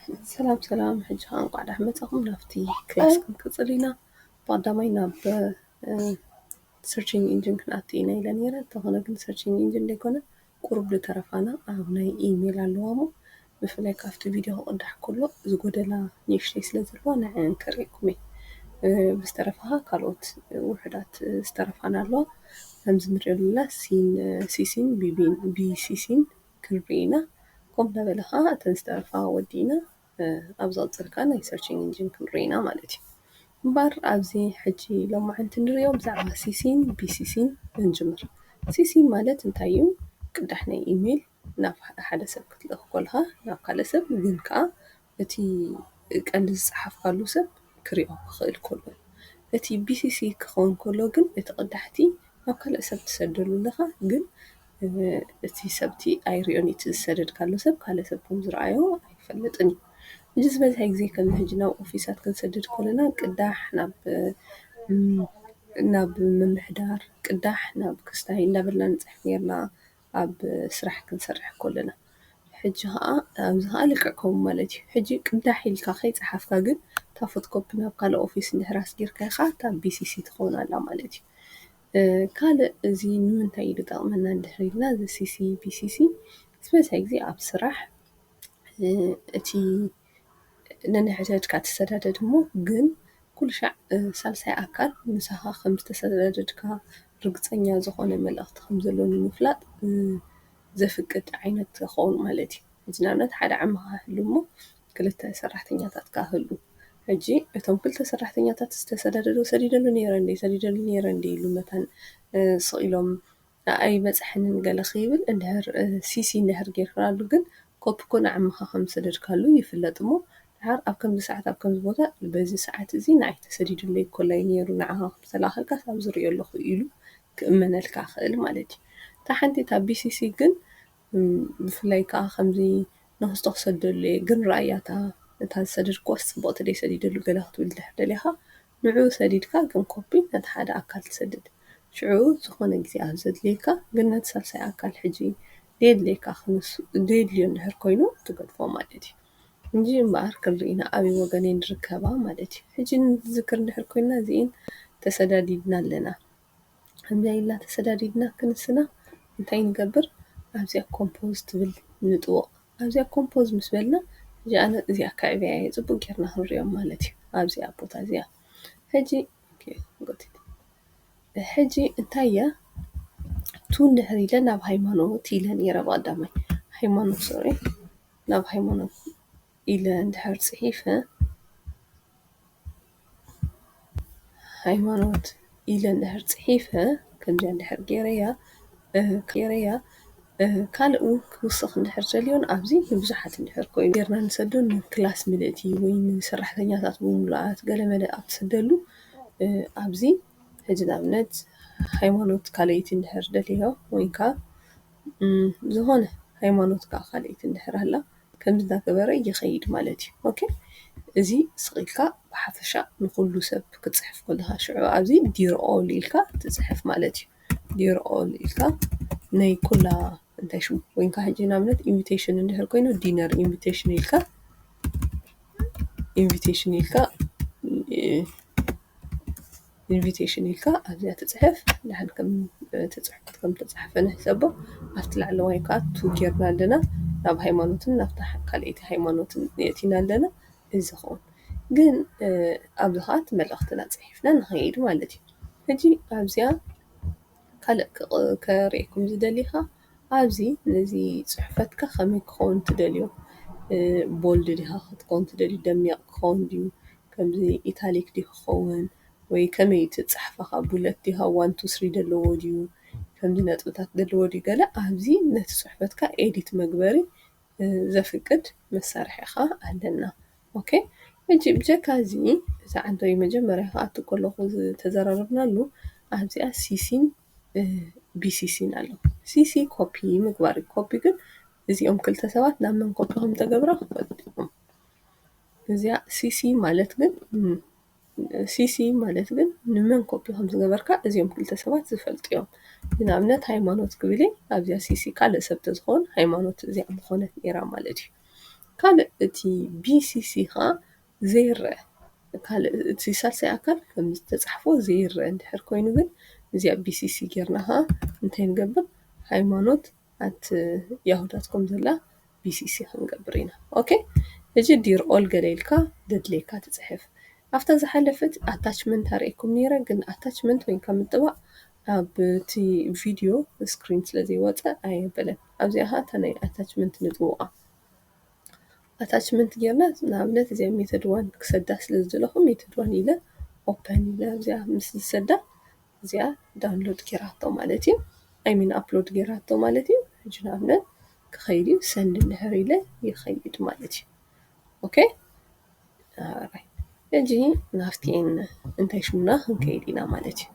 سلام سلام حجة قاعدة أحمد نفتي كلاس كم كتصلينا بعد ما يناب searching engine كنأتينا إلى نيرة تهنا كن searching engine لكنا قرب لطرفنا أغنى إيميل على الوامو بفلاي كافت فيديو قدح كله زقود لا نيشتي سلزلوا نعين كريكمي بسترفها كالوت وحدات استرفنا له همز نريلا سيسين بي سيسين كربينا قم نبلها تنسترفها ودينا أبزال تركا ناي searching engine كنرينا مالتي مبار أبزي حجي لو ما عند نريو بزعما سيسين بي سيسين نجمر سيسين مالت انتايو قدحنا إيميل ناف حدا سب كتلخ كلها ناف قال سب جنكا التي قال صحف قالو سب كريو خيل كله التي بي سي سي كخون كله جن اتقدحتي ناف قال سب تسدلو لها جن التي سبتي أيريوني تسدد قالو سب قال سب مزرعيو يفلتني جز بس هيك زي كنا هجنا وأوفيسات كنسدد كلنا قداح ناب ممحدار قداح ناب كستاي نابلنا نصحف نيرنا أب سرح كنسرح كلنا حجها أمزها لكعكم مالتي حجي قداح يلكا خيط صحافكا جن تافوت كوب ناب قال أوفيس نهراس جيركا خاطا بي سي سي تخون على مالتي كان زي نمنتاي لطقمنا ندحريلنا زي سي سي بي سي سي بس هيك زي أب سرح أتي ننحججك تسددد مو جن كل شع سالساي أكل مسها خمس تسدددك رقصنيا زخون ملأخت خمزلون مفلات زفقد عينت خون مالتي جنانت حدا عمها هلمو كلتا سرحتنياتات كهلو حجي اتم كلتا سرحتنياتات استسدددو سديدلو نيرندي إلو مثلا صقيلهم أي مزحن قال خيبل اندهر سيسي اندهر جيركرالو جن كوب كون عمها خمس دجكالو يفلطمو دحر أب كم ساعات أب كم بوتا بزي ساعات زي ناي تسديدلو كلي نيرو نعها سلاخلك ساب زريو له إلو كأمنلك خيل مالتي تحنتي تابي سيسي جن بفلاي كا خمزي نهس تخسدلي جن رأياتا تاسدد كوس بوت دي سديدلو قلخت ولدحدلها نعو سديدكا جن كوبي نتحاد أكل تسدد شعور زخون جزي أهزد ليكا قلنا تسلسي أكل حجي ديد ليكا خمس ديد ليون دهر كوينو تقد فو مالتي نجي مبار كرينا أبي وغانين ركبا مالتي حجي نذكر دهر كوينا زين تسداديدنا لنا همزا إلا تسداديدنا كنسنا انتاي نقبر أبزيا كومبوز تبل نطوق أبزيا كومبوز مسبلنا جاءنا زيا كعبيا زبو جيرنا هنريوم مالتي أبزيا بوتا زيا حجي اوكي قلت حجي انتايا تون دحري لنا بهايمانوت إلى نيرة قدامي هايمانوت سوري لا بهايمانوت إلى اندحر صحيفة هايمانوت إلى اندحر صحيفة كم جا اندحر جيريا كالقو كوسخ اندحر جليون أبزي بزحت اندحر كوين ديرنا نسدون كلاس ملئتي وين سرحتنياتات بملؤات قال ملأ أبسدلو أبزي هجد أبنت هايمانوت كاليت اندحر دليو وينكا زهونه ሃይማኖትካ ካልእት እንድሕር ሃላ ከምዚ እንዳገበረ ይኸይድ ማለት እዩ ኦኬ እዚ ስቂልካ ብሓፈሻ ንኩሉ ሰብ ክትፅሕፍ ከለካ ሽዑ ኣብዚ ዲር ኦል ኢልካ ትፅሕፍ ማለት እዩ ዲር ኦል ኢልካ ናይ ኩላ እንታይ ሽሙ ወይንካ ሕጂ ንኣብነት ኢንቪቴሽን እንድሕር ኮይኑ ዲነር ኢንቪቴሽን ኢንቪቴሽን ኢልካ ኣብዚኣ ትፅሕፍ ንሓን ከም ትፅሕፍ ከም ተፅሕፈ ንሕሰቦ ኣብቲ ላዕለዋይ ከዓ ቱ ጌርና ኣለና ናብ ሃይማኖትን ናብታ ካልእቲ ሃይማኖትን የእቲና ኣለና እዚ ኸውን ግን ኣብዚ ከዓ እቲ መልእኽትና ፅሒፍና ንኸይድ ማለት እዩ ሕጂ ኣብዚኣ ካልእ ከርእየኩም ዝደሊ ኸ ኣብዚ ነዚ ፅሕፈትካ ከመይ ክኸውን ትደልዮ ቦልድ ዲኻ ክትኮን ትደልዩ ደሚቕ ክኸውን ድዩ ከምዚ ኢታሊክ ዲ ክኸውን ወይ ከመይ ትፅሕፈኻ ቡለት ዲኻ 1 2 3 ዘለዎ ድዩ ከምዚ ነጥብታት ዘለዎ ድዩ ገለ ኣብዚ ነቲ ፅሕፈትካ ኤዲት መግበሪ ዘፍቅድ መሳርሒ ኸ ኣለና ኦኬ ሕጂ ብጀካ እዚ እዛ ዓንተይ መጀመርያ ክኣቱ ከለኹ ተዘራረብናሉ ኣብዚኣ ሲሲን ቢሲሲን ኣሎ ሲሲ ኮፒ ምግባር ኮፒ ግን እዚኦም ክልተ ሰባት ናብ መን ኮፒ ከም ተገብራ ክፈልጡ እዚኣ ሲሲ ማለት ግን ንመን ኮፒ ከም ዝገበርካ እዚኦም ክልተ ሰባት ዝፈልጡ እዮም ንኣብነት ሃይማኖት ክብል ኣብዚኣ ሲሲ ካልእ ሰብ ተዝኾን ሃይማኖት እዚኣ ምኾነት ነይራ ማለት እዩ ካልእ እቲ BCC ኸዓ ዘይርአ ካልእ እቲ ሳልሳይ ኣካል ከም ዝተፃሕፎ ዘይርአ እንድሕር ኮይኑ ግን እዚኣ BCC ጌርና ኸዓ እንታይ ንገብር ሃይማኖት ኣት ያሁ ዶት ኮም ዘላ BCC ክንገብር ኢና ኦኬ ሕጂ ዲር ኦል ገለ ኢልካ ዘድልየካ ትፅሕፍ ኣብታ ዝሓለፈት ኣታችመንት ኣርአየኩም ነይረ ግን ኣታችመንት ወይንካ ምጥባቕ ኣብቲ ቪድዮ ስክሪን ስለ ዘይወፅእ ኣየበለን ኣብዚኣ ኸ እታ ናይ ኣታችመንት ንጥውቓ ኣታችመንት ጌርና ንኣብነት እዚኣ ሜተድ ዋን ክሰዳ ስለ ዝደለኹ ሜተድ ዋን ኢለ ኦፐን ኢለ ኣብዚኣ ምስ ዝሰዳ እዚኣ ዳውንሎድ ጌራቶ ማለት እዩ ኣይሚን ኣፕሎድ ጌራቶ ማለት እዩ ሕጂ ንኣብነት ክኸይድ እዩ ሰንድ እንድሕር ኢለ ይኸይድ ማለት እዩ ኦኬ ሕጂ ናብቲን እንታይ ሽሙና ክንከይድ ኢና ማለት እዩ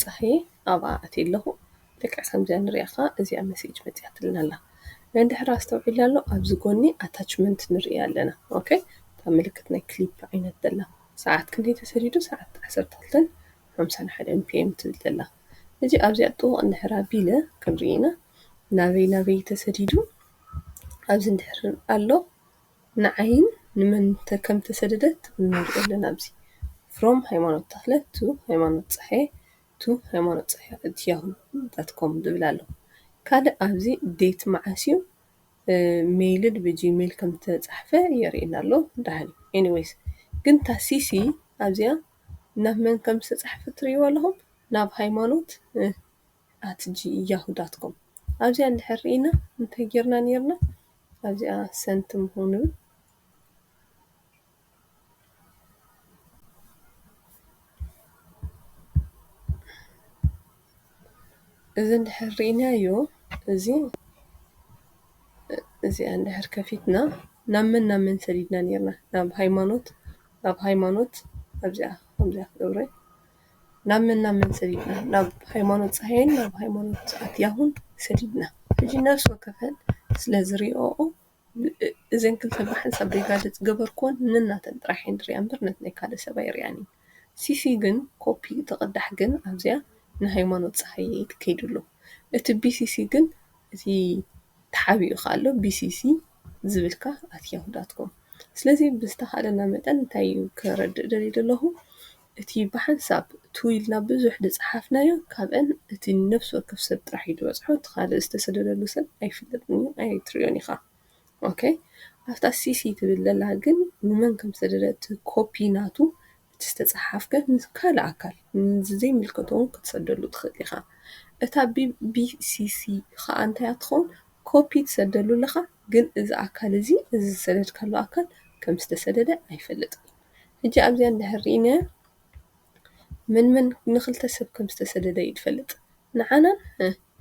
ፀሓየ ኣብኣ ኣትየ ኣለኹ ልክዕ ከምዚኣ ንሪኣ ኸ እዚኣ መሴጅ መፂኣትልና ኣላ እንድሕር ኣስተውዒልና ኣሎ ኣብዚ ጎኒ ኣታችመንት ንርኢ ኣለና ኦኬ እታ ምልክት ናይ ክሊፕ ዓይነት ዘላ ሰዓት ክንደይ ተሰዲዱ ሰዓት 12:51 PM ትብል ዘላ ሕጂ ኣብዚኣ ጥቡቕ እንድሕር ኣቢለ ክንርኢ ኢና ናበይ ተሰዲዱ ኣብዚ እንድሕር ኣሎ ንዓይን ንመን ከም ተሰደደት ንሪኦ ኣለና ኣብዚ ፍሮም ሃይማኖት ተኽለ ቱ ሃይማኖት ፀሓየ ቱ ሃይማኖት ፀሓየ at yahoo.com ዝብል ኣሎ ካልእ ኣብዚ ዴት መዓስ እዩ ሜይልን ብጂሜል ከም ዝተፃሕፈ የርእየና ኣሎ ዳሕኒ ኤኒዌይስ ግን እታ ሲሲ ኣብዚኣ ናብ መን ከም ዝተፃሕፈ ትሪእይዎ ኣለኹም ናብ ሃይማኖት at yahoo.com ኣብዚኣ እንድሕር ርኢና እንታይ ጌርና ነርና ኣብዚኣ ሰንቲ ምዃኑ እዚ እንድሕር ርኢናዮ እዚኣ እንድሕር ከፊትና ናብ መን ሰዲድና ነርና ናብ ሃይማኖት ኣብዚኣ ከምዚኣ ክገብረ ናብ መን ሰዲድና ናብ ሃይማኖት ፀሓይን ናብ ሃይማኖት ኣት ያሁን ሰዲድና ሕጂ ነፍሲ ወከፈን ስለ ዝሪኦኦ እዘን ክልተ ብሓንሳብ ዘይጋለፅ ገበርክዎን ንናተን ጥራሕ እየ ንሪኣ እምበር ነቲ ናይ ካልእ ሰብ ኣይርኣያን እዩ ሲሲ ግን ኮፒ ትቕዳሕ ግን ኣብዚኣ ንሃይማኖት ፀሓየ ትከይድሉ እቲ BCC ግን እቲ ተሓቢኡ ኸ ኣሎ BCC ዝብልካ at yahoo.com ስለዚ ብዝተኻለና መጠን እንታይ እዩ ከረድእ ደልየ ዘለኹ እቲ ብሓንሳብ ትዊልና ብዙሕ ዝፀሓፍናዮ ካብአን እቲ ነፍሲ ወከፍ ሰብ ጥራሕ እዩ ዝበፅሖ እቲ ካልእ ዝተሰደደሉ ሰብ ኣይፍለጥን እዩ ኣይትሪኦን ኢኻ ኦኬ ኣብታ ሲሲ ትብል ዘላ ግን ንመን ከም ዝተሰደደ ኮፒ ናቱ እቲ ዝተፀሓፍከ ካልእ ኣካል ዘይምልከቶ እውን ክትሰደሉ ትኽእል ኢኻ እታ BCC ኸዓ እንታይ እያ ትኸውን ኮፒ ትሰደሉ ኣለኻ ግን እዚ ኣካል እዚ ዝሰደድካሉ ኣካል ከም ዝተሰደደ ኣይፈልጥን ሕጂ ኣብዚኣ እንድሕር ርኢናዮ መን ንኽልተ ሰብ ከም ዝተሰደደ እዩ ትፈልጥ ንዓናን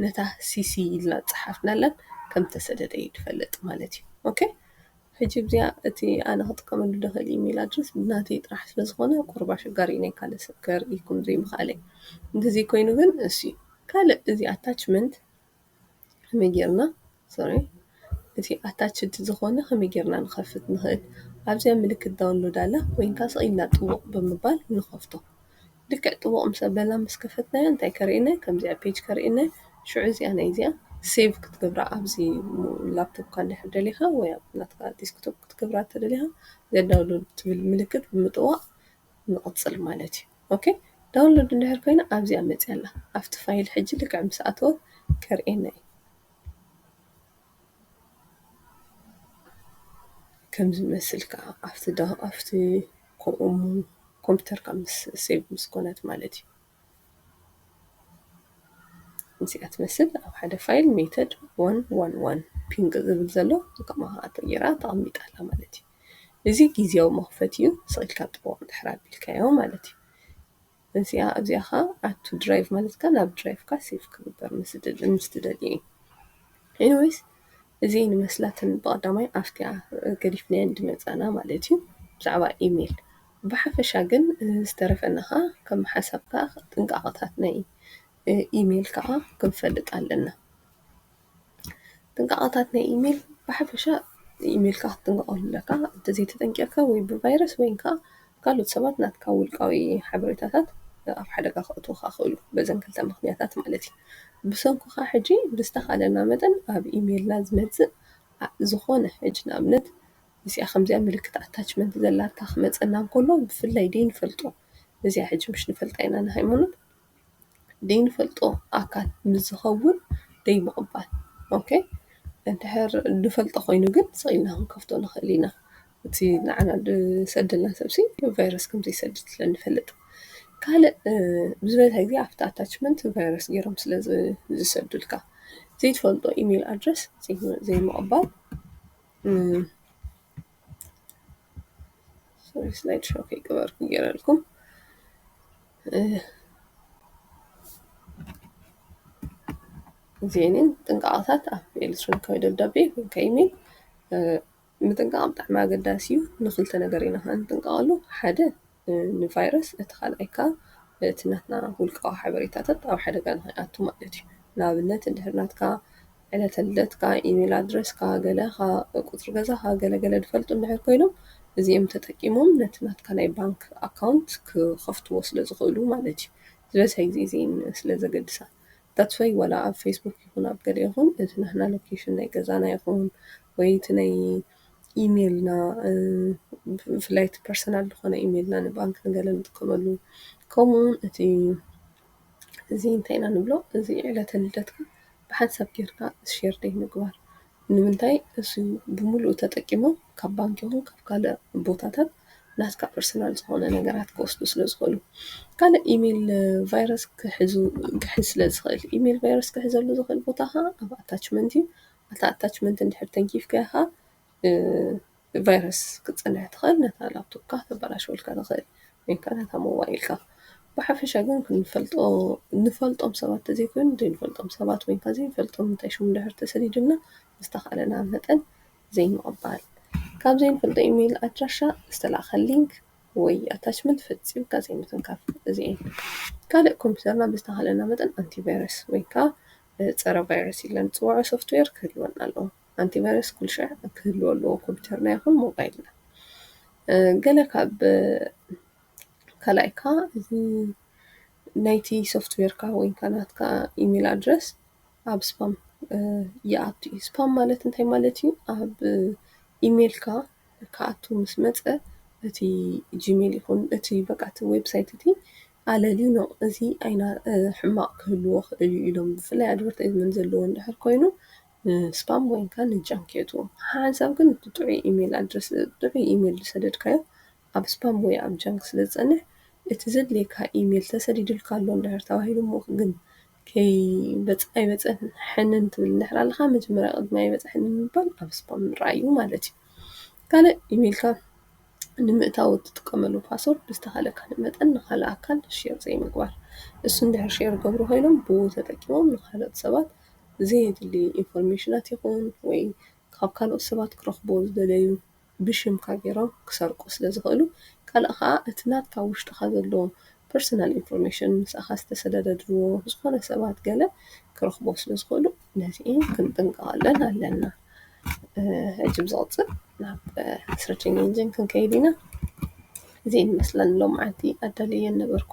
ነታ ሲሲ ኢልና ፀሓፍናላን ከም ዝተሰደደ እዩ ትፈልጥ ማለት እዩ ኦኬ ሕጂ እዚኣ እቲ ኣነ ክጥቀመሉ ዝኽእል ኢሜል ኣድረስ ናተይ ጥራሕ ስለ ዝኾነ ቁርባ ሽጋር ናይ ካልእ ሰብ ከርኢኩም ዘይምኽኣለይ እንደዘይ ኮይኑ ግን እሱ ካልእ እዚ ኣታችመንት ከመይ ጌርና እቲ ኣታችድ ዝኾነ ከመይ ጌርና ንኸፍት ንኽእል ኣብዚኣ ምልክት ዳውንሎድ ኣላ ወይንካ ስኢልና ጥቡቕ ብምባል ንኸፍቶ ልክዕ ጥቡቕ ምስ ኣበልና ምስ ከፈትናዮ እንታይ ከርእየና ከምዚኣ ፔጅ ከርእየና ሽዑ እዚኣ ናይ እዚኣ ሴቭ ክትገብራ ኣብዚ ላፕቶፕካ እንድሕር ደሊኻ ወይ ኣብ ናትካ ዴስክቶፕ ክትገብራ ተደሊኻ እዚኣ ዳውንሎድ ትብል ምልክት ብምጥዋቕ ንቕፅል ማለት እዩ ኦኬ ዳውንሎድ እንድሕር ኮይና ኣብዚኣ መፅያ ኣላ ኣብቲ ፋይል ሕጂ ልክዕ ምስ ኣተወት ከርእየና እዩ ከም ዝመስል ከዓ ኣብቲ ኮምፒተርካ ምስ ሴቭ ምስ ኮነት ማለት እዩ እዚኣ ትመስል ኣብ ሓደ ፋይል ሜተድ 111 ፒንግ ዝብል ዘሎ ከምኣ ተጌራ ተቐሚጣ ኣላ ማለት እዩ እዚ ጊዜያዊ መኽፈቲ እዩ ስኢልካ ጥቡቕ እንድሕር ኣቢልካዮ ማለት እዩ እዚኣ ኸ ኣቱ ድራይቭ ማለትካ ናብ ድራይቭካ ሴቭ ክግበር ምስ ትደልዩ እዩ ኤኒዌይስ እዚ ንመስላትን ብቐዳማይ ኣፍቲኣ ገዲፍናየን እንድመፃና ማለት እዩ ብዛዕባ ኢሜል ብሓፈሻ ግን ዝተረፈና ኸ ከም ሓሳብካ ጥንቃቐታት ናይ ኢሜል ከዓ ክንፈልጥ ኣለና ጥንቃቐታት ናይ ኢሜል ብሓፈሻ ኢሜልካ ክትጥንቀቐሉ ኣለካ እንተዘይተጠንቂቕካ ወይ ብቫይረስ ወይንካ ካልኦት ሰባት ናትካ ውልቃዊ ሓበሬታታት ኣብ ሓደጋ ከእትዉካ ክእሉ በዘን ክልተ ምኽንያታት ማለት እዩ ብሰንኩ ከዓ ሕጂ ብዝተኻለና መጠን ኣብ ኢሜልና ዝመፅእ ዝኾነ ሕጂ ንኣብነት እዚኣ ከምዚኣ ምልክት ኣታችመንት ዘላታ ክመፀና እንከሎ ብፍላይ ደይንፈልጦ እዚኣ ሕጂ ምሽ ንፈልጣ ኢና ንሃይማኖት ደይንፈልጦ ኣካል ምዝኸውን ደይምቕባል ኦኬ እንድሕር ንፈልጦ ኮይኑ ግን ስኢልና ክንከፍቶ ንኽእል ኢና እቲ ንዓና ዝሰድልና ሰብሲ ቫይረስ ከም ዘይሰድድ ስለንፈልጥ ካልእ ብዝበዝሐ ግዜ ኣብቲ ኣታችመንት ቫይረስ ገይሮም ስለ ዝሰዱልካ ዘይትፈልጦ ኢሜል ኣድረስ ዘይምቕባል ስላይድ ሾው ከይገበርኩ ገይረልኩም እዚአንን ጥንቃቐታት ኣብ ኤሌክትሮኒካዊ ደብዳቤ ወይ ከዓ ኢሜል ምጥንቃቕ ብጣዕሚ ኣገዳሲ እዩ ንክልተ ነገር ኢና ንጥንቀቐሉ ሓደ ንቫይረስ እቲ ካልኣይ ከዓ እቲ ናትና ውልቃዊ ሓበሬታታት ኣብ ሓደጋ ንከይኣቱ ማለት እዩ ንኣብነት እንድሕር ናትካ ዕለተ ልደትካ ኢሜል ኣድረስካ ገለኻ ቁፅሪ ገዛኻ ገለገለ ዝፈልጡ እንድሕር ኮይኖም እዚኦም ተጠቂሞም ነቲ ናትካ ናይ ባንክ ኣካውንት ክኸፍትዎ ስለ ዝኽእሉ ማለት እዩ ዝበዝሐ ግዜ እዚአን ስለ ዘገድሳ ታትስዋይ ዋላ ኣብ ፌስቡክ ይኹን ኣብ ገለ ይኹን እቲ ንሕና ሎኬሽን ናይ ገዛና ይኹን ወይ እቲ ናይ ኢሜልና ብፍላይ እቲ ፐርሰናል ዝኾነ ኢሜልና ንባንክ ንገለ ንጥቀመሉ ከምኡውን እቲ እዚ እንታይ ኢና ንብሎ እዚ ዕለተ ልደትካ ብሓንሳብ ጌርካ ሼር ዘይምግባር ንምንታይ እሱ ብምሉእ ተጠቂሞም ካብ ባንኪ ይኹን ካብ ካልእ ቦታታት ናትካ ፐርሰናል ዝኾነ ነገራት ክወስዱ ስለ ዝኽእሉ ካልእ ኢሜል ቫይረስ ክሕዝ ስለ ዝኽእል ኢሜል ቫይረስ ክሕዘሉ ዝኽእል ቦታ ከዓ ኣብ ኣታችመንት እዩ ኣታ ኣታችመንት እንድሕር ተንኪፍካዮ ከዓ ቫይረስ ክትፀንሕ ትኽእል ነታ ላፕቶፕካ ተበላሸወልካ ትኽእል ወይ ከዓ ነታ ሞባይልካ ብሓፈሻ ግን ንፈልጦም ሰባት ተዘይኮይኑ ዘይንፈልጦም ሰባት ወይ ከዓ ዘይንፈልጦም እንታይ ሽሙ እንድሕር ተሰዲድልና ዝተኻእለና መጠን ዘይምቕባል ካብ ዘይንፈልጦ ኢሜል ኣድራሻ ዝተላእኸ ሊንክ ወይ ኣታችመንት ፈፂምካ ዘይምትንካፍ እዚአን ካልእ ኮምፒተርና ብዝተኻእለና መጠን ኣንቲቫይረስ ወይ ከዓ ፀረ ቫይረስ ኢልና ንፅውዖ ሶፍትዌር ክህልወና ኣለዎ ኣንቲቫይረስ ኩሉ ሽዕ ክህልዎ ኣለዎ ኮምፒተርና ይኹን ሞባይልና ገለ ካብ ካልኣይ ከዓ ናይቲ ሶፍትዌርካ ወይ ከዓ ናትካ ኢሜል ኣድረስ ኣብ ስፓም ይኣቱ እዩ ስፓም ማለት እንታይ ማለት እዩ ኣብ ኢሜልካ ክኣቱ ምስ መፀ እቲ ጂሜል ይኹን እቲ በቃ እቲ ዌብሳይት እቲ ኣለልዩ ነው እዚ ኣይና ሕማቕ ክህልዎ ክእል እዩ ኢሎም ብፍላይ ኣድቨርታይዝመንት ዘለዎ እንድሕር ኮይኑ ስፓም ወይ ከዓ ንጃንክ የእትዎ ሓንሳብ ግን እቲ ጥዑይ ኢሜል ኣድረስ ጥዑይ ኢሜል ዝሰደድካዮ ኣብ ስፓም ወይ ኣብ ጃንክ ስለ ዝፀንሕ እቲ ዘድልየካ ኢሜል ተሰዲድልካ ኣሎ እንድሕር ተባሂሉ እሞ ግን ከይበፅሕ ኣይበፅሕን ሕንን ትብል እንድሕር ኣለካ መጀመርያ ቅድሚ ኣይበፅሕን ምባል ኣብ ስፓም ምርኣይ እዩ ማለት እዩ ካልእ ኢሜልካ ንምእታው እትጥቀመሉ ፓስወርድ ብዝተኻእለካ መጠን ንኻልእ ኣካል ሼር ዘይምግባር እሱ እንድሕር ሼር ገብሩ ኮይኖም ብኡ ተጠቂሞም ንካልኦት ሰባት ዘየድሊ ኢንፎርሜሽናት ይኹን ወይ ካብ ካልኦት ሰባት ክረኽብዎ ዝደለዩ ብሽምካ ገይሮም ክሰርቁ ስለ ዝኽእሉ ካልእ ከዓ እቲ ናትካ ውሽጥኻ ዘሎ ፐርሰናል ኢንፎርሜሽን ንስኻ ዝተሰዳደድዎ ዝኾነ ሰባት ገለ ክረኽቦ ስለ ዝኽእሉ ነዚአን ክንጥንቀቐለን ኣለና ሕጂ ብዝቕፅል ናብ ስርች ኢንጂን ክንከይድ ኢና እዚአን ይመስለኒ ሎማዓንቲ ኣዳልየን ነበርኩ